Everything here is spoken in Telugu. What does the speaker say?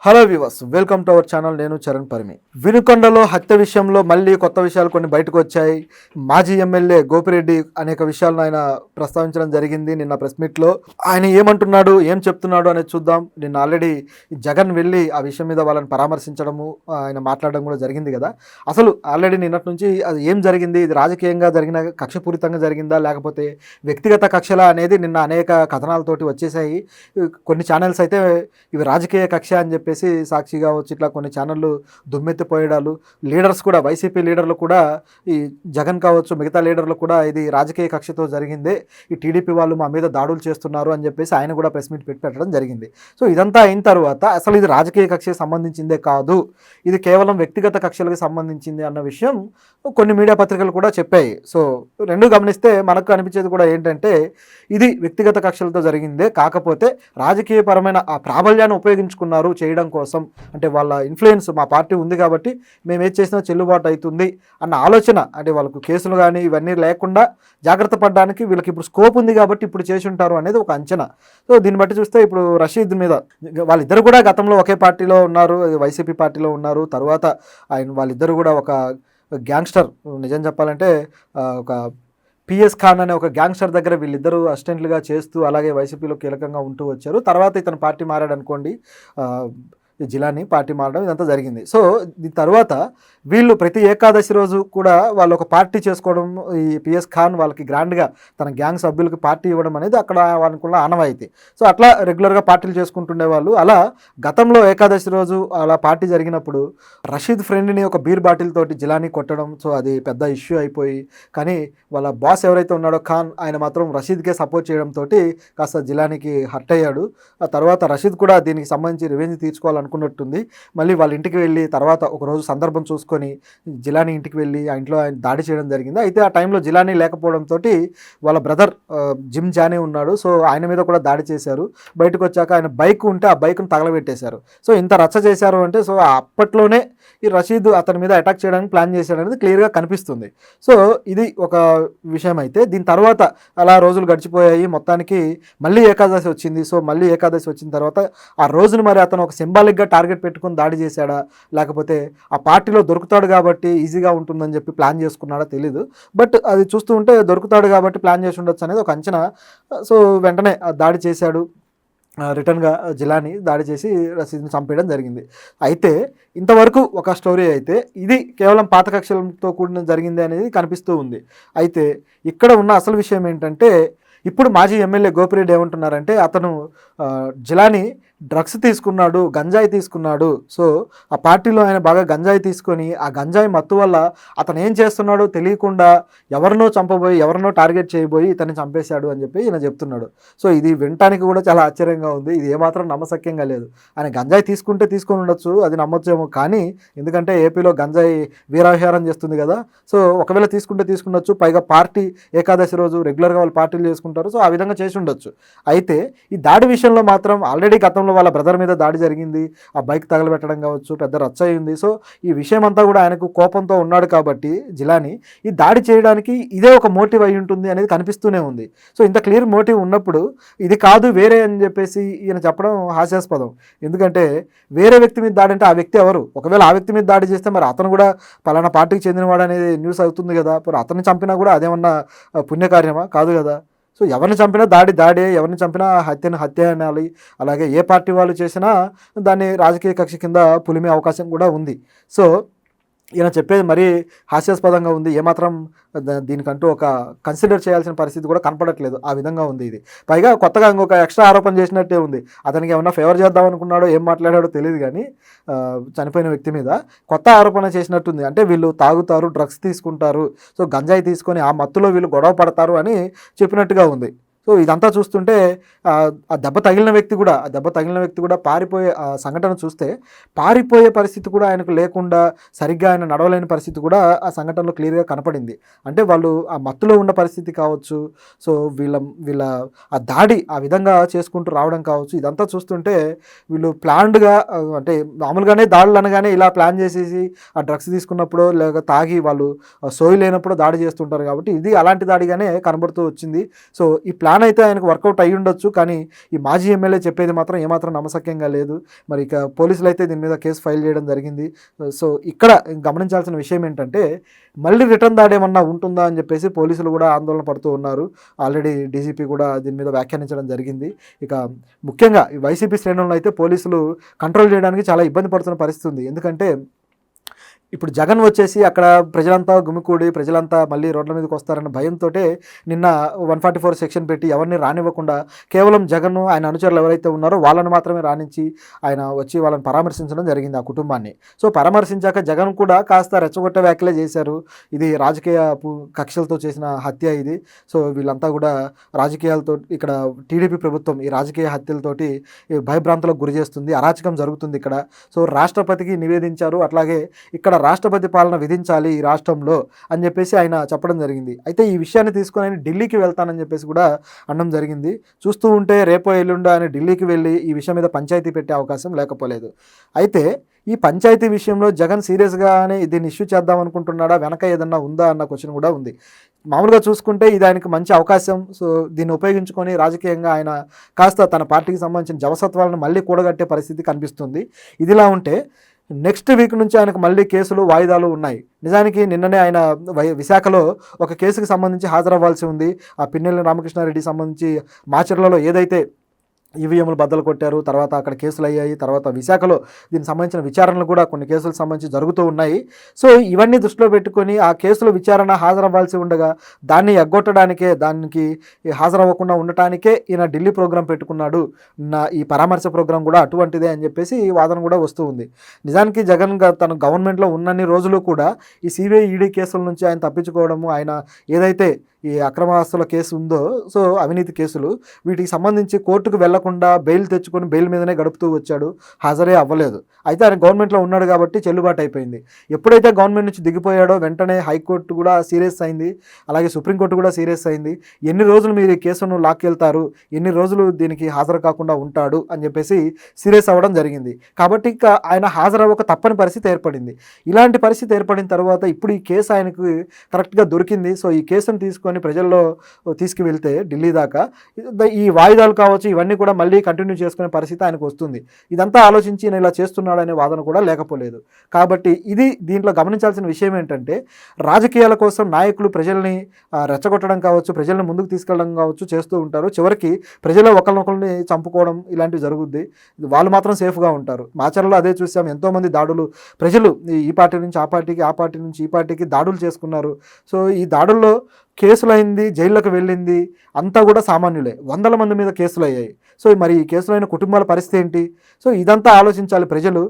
Hello viewers, welcome to our channel. నేను చరణ్ పరిమి. వినుకొండలో హత్య విషయంలో మళ్ళీ కొత్త విషయాలు కొన్ని బయటకు వచ్చాయి. మాజీ ఎమ్మెల్యే గోపిరెడ్డి అనేక విషయాలను ఆయన ప్రస్తావించడం జరిగింది నిన్న ప్రెస్ మీట్లో. ఆయన ఏమంటున్నాడు, ఏం చెప్తున్నాడు అనేది చూద్దాం. నిన్న ఆల్రెడీ జగన్ వెళ్ళి ఆ విషయం మీద వాళ్ళని పరామర్శించడము, ఆయన మాట్లాడడం కూడా జరిగింది కదా. అసలు ఆల్రెడీ నిన్నటి నుంచి అది ఏం జరిగింది, ఇది రాజకీయంగా జరిగిన కక్షపూరితంగా జరిగిందా లేకపోతే వ్యక్తిగత కక్షలా అనేది నిన్న అనేక కథనాలతోటి వచ్చేసాయి. కొన్ని ఛానల్స్ అయితే ఇవి రాజకీయ కక్ష అని చెప్పేసి సాక్షి కావచ్చు, ఇట్లా కొన్ని ఛానళ్ళు దుమ్మెత్తిపోయడాలు, లీడర్స్ కూడా, వైసీపీ లీడర్లు కూడా, ఈ జగన్ కావచ్చు మిగతా లీడర్లు కూడా ఇది రాజకీయ కక్షతో జరిగిందే, ఈ టీడీపీ వాళ్ళు మా మీద దాడులు చేస్తున్నారు అని చెప్పేసి ఆయన కూడా ప్రెస్ మీట్ పెట్టడం జరిగింది. సో ఇదంతా అయిన తర్వాత అసలు ఇది రాజకీయ కక్షకి సంబంధించిందే కాదు, ఇది కేవలం వ్యక్తిగత కక్షలకు సంబంధించింది అన్న విషయం కొన్ని మీడియా పత్రికలు కూడా చెప్పాయి. సో రెండు గమనిస్తే మనకు అనిపించేది కూడా ఏంటంటే ఇది వ్యక్తిగత కక్షలతో జరిగిందే, కాకపోతే రాజకీయపరమైన ఆ ప్రాబల్యాన్ని ఉపయోగించుకున్నారు చేయడం కోసం. అంటే వాళ్ళ ఇన్ఫ్లుయెన్స్ మా పార్టీ ఉంది కాబట్టి మేము ఏది చేసినా చెల్లుబాటు అవుతుంది అన్న ఆలోచన, అంటే వాళ్ళకు కేసులు కానీ ఇవన్నీ లేకుండా జాగ్రత్త పడడానికి వీళ్ళకి ఇప్పుడు స్కోప్ ఉంది కాబట్టి ఇప్పుడు చేసి ఉంటారు అనేది ఒక అంచనా. సో దీన్ని బట్టి చూస్తే ఇప్పుడు రషీద్ మీద వాళ్ళిద్దరు కూడా గతంలో ఒకే పార్టీలో ఉన్నారు, వైసీపీ పార్టీలో ఉన్నారు. తర్వాత వాళ్ళిద్దరు కూడా ఒక గ్యాంగ్స్టర్, నిజం చెప్పాలంటే ఒక పిఎస్ ఖాన్ అనే ఒక గ్యాంగ్స్టర్ దగ్గర వీళ్ళిద్దరూ అసిస్టెంట్లుగా చేస్తూ అలాగే వైసీపీలో కీలకంగా ఉంటూ వచ్చారు. తర్వాత ఇతను పార్టీ మారాడు అనుకోండి, జిలాని పార్టీ మారడం ఇదంతా జరిగింది. సో దీని తర్వాత వీళ్ళు ప్రతి ఏకాదశి రోజు కూడా వాళ్ళు ఒక పార్టీ చేసుకోవడం, ఈ పిఎస్ ఖాన్ వాళ్ళకి గ్రాండ్గా తన గ్యాంగ్ సభ్యులకి పార్టీ ఇవ్వడం అనేది అక్కడ వాళ్ళకున్న ఆనవాయితీ. సో అట్లా రెగ్యులర్గా పార్టీలు చేసుకుంటుండే వాళ్ళు. అలా గతంలో ఏకాదశి రోజు అలా పార్టీ జరిగినప్పుడు రషీద్ ఫ్రెండ్ని ఒక బీర్ బాటిల్ తోటి జిలాని కొట్టడం, సో అది పెద్ద ఇష్యూ అయిపోయి, కానీ వాళ్ళ బాస్ ఎవరైతే ఉన్నాడో ఖాన్, ఆయన మాత్రం రషీద్కే సపోర్ట్ చేయడంతో కాస్త జిలానికి హర్ట్ అయ్యాడు. ఆ తర్వాత రషీద్ కూడా దీనికి సంబంధించి రివెంజ్ తీర్చుకోవాలనుకున్నట్టుంది. మళ్ళీ వాళ్ళ ఇంటికి వెళ్ళి తర్వాత ఒకరోజు సందర్భం చూసుకొని జిలానీ ఇంటికి వెళ్ళి ఆ ఇంట్లో ఆయన దాడి చేయడం జరిగింది. అయితే ఆ టైంలో జిలానీ లేకపోవడంతో వాళ్ళ బ్రదర్ జిమ్ జానీ ఉన్నాడు, సో ఆయన మీద కూడా దాడి చేశారు. బయటకు వచ్చాక ఆయన బైక్ ఉంటే ఆ బైక్ను తగలబెట్టేశారు. సో ఇంత రచ్చ చేశారు అంటే, సో అప్పట్లోనే ఈ రషీద్ అతని మీద అటాక్ చేయడానికి ప్లాన్ చేశాడు అనేది క్లియర్గా కనిపిస్తుంది. సో ఇది ఒక విషయం. అయితే దీని తర్వాత అలా రోజులు గడిచిపోయాయి. మొత్తానికి మళ్ళీ ఏకాదశి వచ్చింది. సో మళ్ళీ ఏకాదశి వచ్చిన తర్వాత ఆ రోజును మరి అతను ఒక సింబాలిక్గా టార్గెట్ పెట్టుకుని దాడి చేశాడా, లేకపోతే ఆ పార్టీలో దొరుకుతాడు కాబట్టి ఈజీగా ఉంటుందని చెప్పి ప్లాన్ చేసుకున్నాడా తెలీదు. బట్ అది చూస్తూ ఉంటే దొరుకుతాడు కాబట్టి ప్లాన్ చేసి ఉండొచ్చు అనేది ఒక అంచనా. సో వెంటనే దాడి చేశాడు, రిటర్న్గా జిలాని దాడి చేసి రషీద్ని చంపేయడం జరిగింది. అయితే ఇంతవరకు ఒక స్టోరీ అయితే ఇది కేవలం పాత కక్షలతో కూడిన జరిగింది అనేది కనిపిస్తూ ఉంది. అయితే ఇక్కడ ఉన్న అసలు విషయం ఏంటంటే, ఇప్పుడు మాజీ ఎమ్మెల్యే గోపిరెడ్డి ఏమంటున్నారంటే అతను జిలాని డ్రగ్స్ తీసుకున్నాడు, గంజాయి తీసుకున్నాడు. సో ఆ పార్టీలో ఆయన బాగా గంజాయి తీసుకొని ఆ గంజాయి మత్తు వల్ల అతను ఏం చేస్తున్నాడో తెలియకుండా ఎవరినో చంపబోయి, ఎవరినో టార్గెట్ చేయబోయి ఇతన్ని చంపేశాడు అని చెప్పి ఈయన చెప్తున్నాడు. సో ఇది వినటానికి కూడా చాలా ఆశ్చర్యంగా ఉంది. ఇది ఏమాత్రం నమ్మశక్యంగా లేదు. ఆయన గంజాయి తీసుకుంటే తీసుకొని ఉండొచ్చు, అది నమ్మొచ్చేమో, కానీ ఎందుకంటే ఏపీలో గంజాయి వీరావిహారం చేస్తుంది కదా. సో ఒకవేళ తీసుకుంటే తీసుకుండొచ్చు, పైగా పార్టీ ఏకాదశి రోజు రెగ్యులర్గా వాళ్ళు పార్టీలు చేసుకుంటారు. సో ఆ విధంగా చేసి ఉండొచ్చు. అయితే ఈ దాడి విషయంలో మాత్రం ఆల్రెడీ గతంలో వాళ్ళ బ్రదర్ మీద దాడి జరిగింది, ఆ బైక్ తగలబెట్టడం కావచ్చు, పెద్ద రచ్చ అయింది. సో ఈ విషయం అంతా కూడా ఆయనకు కోపంతో ఉన్నాడు కాబట్టి జిలాని ఈ దాడి చేయడానికి ఇదే ఒక మోటివ్ అయి ఉంటుంది అనేది కనిపిస్తూనే ఉంది. సో ఇంత క్లియర్ మోటివ్ ఉన్నప్పుడు ఇది కాదు వేరే అని చెప్పేసి ఈయన చెప్పడం హాస్యాస్పదం. ఎందుకంటే వేరే వ్యక్తి మీద దాడి అంటే ఆ వ్యక్తి ఎవరు? ఒకవేళ ఆ వ్యక్తి మీద దాడి చేస్తే మరి అతను కూడా పలానా పార్టీకి చెందినవాడు అనేది న్యూస్ అవుతుంది కదా. మరి అతన్ని చంపినా కూడా అదేమన్నా పుణ్యకార్యమా? కాదు కదా. సో ఎవరిని చంపినా దాడే, ఎవరిని చంపినా హత్యను హత్య అనాలి. అలాగే ఏ పార్టీ వాళ్ళు చేసినా దాన్ని రాజకీయ కక్ష కింద పులిమే అవకాశం కూడా ఉంది. సో ఈయన చెప్పేది మరీ హాస్యాస్పదంగా ఉంది. ఏమాత్రం దీనికంటూ ఒక కన్సిడర్ చేయాల్సిన పరిస్థితి కూడా కనపడట్లేదు. ఆ విధంగా ఉంది ఇది. పైగా కొత్తగా ఇంకొక ఎక్స్ట్రా ఆరోపణ చేసినట్టే ఉంది. అతనికి ఏమన్నా ఫేవర్ చేద్దాం అనుకున్నాడో, ఏం మాట్లాడాడో తెలియదు, కానీ చనిపోయిన వ్యక్తి మీద కొత్త ఆరోపణ చేసినట్టుంది. అంటే వీళ్ళు తాగుతారు, డ్రగ్స్ తీసుకుంటారు, సో గంజాయి తీసుకొని ఆ మత్తులో వీళ్ళు గొడవ పడతారు అని చెప్పినట్టుగా ఉంది. సో ఇదంతా చూస్తుంటే ఆ దెబ్బ తగిలిన వ్యక్తి కూడా పారిపోయే సంఘటన చూస్తే పారిపోయే పరిస్థితి కూడా ఆయనకు లేకుండా సరిగ్గా ఆయన నడవలేని పరిస్థితి కూడా ఆ సంఘటనలో క్లియర్గా కనపడింది. అంటే వాళ్ళు ఆ మత్తులో ఉన్న పరిస్థితి కావచ్చు, సో వీళ్ళ ఆ దాడి ఆ విధంగా చేసుకుంటూ రావడం కావచ్చు, ఇదంతా చూస్తుంటే వీళ్ళు ప్లాన్డ్గా, అంటే మామూలుగానే దాడులు అనగానే ఇలా ప్లాన్ చేసేసి ఆ డ్రగ్స్ తీసుకున్నప్పుడు లేక తాగి వాళ్ళు సోయి లేనప్పుడు దాడి చేస్తుంటారు కాబట్టి ఇది అలాంటి దాడిగానే కనబడుతూ వచ్చింది. సో ఈ ప్లాన్ ప్లాన్ అయితే ఆయనకు వర్కౌట్ అయ్యి ఉండొచ్చు, కానీ ఈ మాజీ ఎమ్మెల్యే చెప్పేది మాత్రం ఏమాత్రం నమ్మశక్యంగా లేదు. మరి ఇక పోలీసులు అయితే దీని మీద కేసు ఫైల్ చేయడం జరిగింది. సో ఇక్కడ గమనించాల్సిన విషయం ఏంటంటే మళ్ళీ రిటర్న్ దాడేమన్నా ఉంటుందా అని చెప్పేసి పోలీసులు కూడా ఆందోళన పడుతూ ఉన్నారు. ఆల్రెడీ డీజీపీ కూడా దీని మీద వ్యాఖ్యానించడం జరిగింది. ఇక ముఖ్యంగా ఈ వైసీపీ శ్రేణులను అయితే పోలీసులు కంట్రోల్ చేయడానికి చాలా ఇబ్బంది పడుతున్న పరిస్థితి ఉంది. ఎందుకంటే ఇప్పుడు జగన్ వచ్చేసి అక్కడ ప్రజలంతా గుమికూడి ప్రజలంతా మళ్ళీ రోడ్ల మీదకి వస్తారన్న భయంతో నిన్న 144 సెక్షన్ పెట్టి ఎవరిని రానివ్వకుండా కేవలం జగన్ ఆయన అనుచరులు ఎవరైతే ఉన్నారో వాళ్ళని మాత్రమే రానించి ఆయన వచ్చి వాళ్ళని పరామర్శించడం జరిగింది, ఆ కుటుంబాన్ని. సో పరామర్శించాక జగన్ కూడా కాస్త రెచ్చగొట్టే వ్యాఖ్యలే చేశారు. ఇది రాజకీయ కక్షలతో చేసిన హత్య ఇది. సో వీళ్ళంతా కూడా రాజకీయాలతో ఇక్కడ టీడీపీ ప్రభుత్వం ఈ రాజకీయ హత్యలతోటి భయభ్రాంతులకు గురి చేస్తుంది, అరాచకం జరుగుతుంది ఇక్కడ. సో రాష్ట్రపతికి నివేదించారు, అట్లాగే ఇక్కడ రాష్ట్రపతి పాలన విధించాలి ఈ రాష్ట్రంలో అని చెప్పేసి ఆయన చెప్పడం జరిగింది. అయితే ఈ విషయాన్ని తీసుకొని ఆయన ఢిల్లీకి వెళ్తానని చెప్పేసి కూడా అనడం జరిగింది. చూస్తూ ఉంటే రేపో ఎల్లుండో ఆయన ఢిల్లీకి వెళ్ళి ఈ విషయం మీద పంచాయతీ పెట్టే అవకాశం లేకపోలేదు. అయితే ఈ పంచాయతీ విషయంలో జగన్ సీరియస్గానే దీన్ని ఇష్యూ చేద్దాం అనుకుంటున్నాడా, వెనక ఏదన్నా ఉందా అన్న క్వశ్చన్ కూడా ఉంది. మామూలుగా చూసుకుంటే ఇది ఆయనకు మంచి అవకాశం. సో దీన్ని ఉపయోగించుకొని రాజకీయంగా ఆయన కాస్త తన పార్టీకి సంబంధించిన జవసత్వాలను మళ్ళీ కూడగట్టే పరిస్థితి కనిపిస్తుంది. ఇదిలా ఉంటే నెక్స్ట్ వీక్ నుంచి ఆయనకు మళ్ళీ కేసులు వాయిదాలు ఉన్నాయి. నిజానికి నిన్ననే ఆయన విశాఖలో ఒక కేసుకు సంబంధించి హాజరవ్వాల్సి ఉంది. ఆ పిన్నెల్లి రామకృష్ణారెడ్డి సంబంధించి మాచర్లలో ఏదైతే ఈవీఎంలు బద్దలు కొట్టారు, తర్వాత అక్కడ కేసులు అయ్యాయి, తర్వాత విశాఖలో దీనికి సంబంధించిన విచారణలు కూడా కొన్ని కేసులకు సంబంధించి జరుగుతూ ఉన్నాయి. సో ఇవన్నీ దృష్టిలో పెట్టుకొని ఆ కేసుల విచారణ హాజరవ్వాల్సి ఉండగా దాన్ని ఎగ్గొట్టడానికే, దానికి హాజరవ్వకుండా ఉండటానికే ఈయన ఢిల్లీ ప్రోగ్రాం పెట్టుకున్నాడు, ఈ పరామర్శ ప్రోగ్రాం కూడా అటువంటిదే అని చెప్పేసి ఈ వాదన కూడా వస్తూ ఉంది. నిజానికి జగన్ తన గవర్నమెంట్లో ఉన్నన్ని రోజులు కూడా ఈ సిబిఐ ఈడీ కేసుల నుంచి ఆయన తప్పించుకోవడము, ఆయన ఏదైతే ఈ అక్రమ ఆస్తుల కేసు ఉందో, సో అవినీతి కేసులు, వీటికి సంబంధించి కోర్టుకు వెళ్లకుండా బెయిల్ తెచ్చుకొని బెయిల్ మీదనే గడుపుతూ వచ్చాడు, హాజరే అవ్వలేదు. అయితే ఆయన గవర్నమెంట్లో ఉన్నాడు కాబట్టి చెల్లుబాటు అయిపోయింది. ఎప్పుడైతే గవర్నమెంట్ నుంచి దిగిపోయాడో వెంటనే హైకోర్టు కూడా సీరియస్ అయింది, అలాగే సుప్రీంకోర్టు కూడా సీరియస్ అయింది. ఎన్ని రోజులు మీరు ఈ కేసును లాక్కెళ్తారు, ఎన్ని రోజులు దీనికి హాజరు కాకుండా ఉంటాడు అని చెప్పేసి సీరియస్ అవ్వడం జరిగింది. కాబట్టి ఇక ఆయన హాజరవ్వక తప్పని పరిస్థితి ఏర్పడింది. ఇలాంటి పరిస్థితి ఏర్పడిన తర్వాత ఇప్పుడు ఈ కేసు ఆయనకు కరెక్ట్గా దొరికింది. సో ఈ కేసును తీసుకొని ప్రజల్లో తీసుకువెళ్తే ఢిల్లీ దాకా ఈ వాయిదాలు కావచ్చు, ఇవన్నీ కూడా మళ్ళీ కంటిన్యూ చేసుకునే పరిస్థితి ఆయనకు వస్తుంది. ఇదంతా ఆలోచించి నేను ఇలా చేస్తున్నాడనే వాదన కూడా లేకపోలేదు. కాబట్టి ఇది దీంట్లో గమనించాల్సిన విషయం ఏంటంటే రాజకీయాల కోసం నాయకులు ప్రజల్ని రెచ్చగొట్టడం కావచ్చు, ప్రజల్ని ముందుకు తీసుకెళ్ళడం కావచ్చు చేస్తూ ఉంటారు. చివరికి ప్రజలు ఒకరినొకరిని చంపుకోవడం ఇలాంటివి జరుగుద్ది. వాళ్ళు మాత్రం సేఫ్గా ఉంటారు. మాచర్లలో అదే చూసాం, ఎంతోమంది దాడులు, ప్రజలు ఈ పార్టీ నుంచి ఆ పార్టీకి, ఆ పార్టీ నుంచి ఈ పార్టీకి దాడులు చేసుకున్నారు. సో ఈ దాడుల్లో కేసులైంది, జైల్లోకి వెళ్ళింది అంతా కూడా సామాన్యులే, వందల మంది మీద కేసులు అయ్యాయి. సో మరి ఈ కేసులైన కుటుంబాల పరిస్థితి ఏంటి? సో ఇదంతా ఆలోచించాలి ప్రజలు.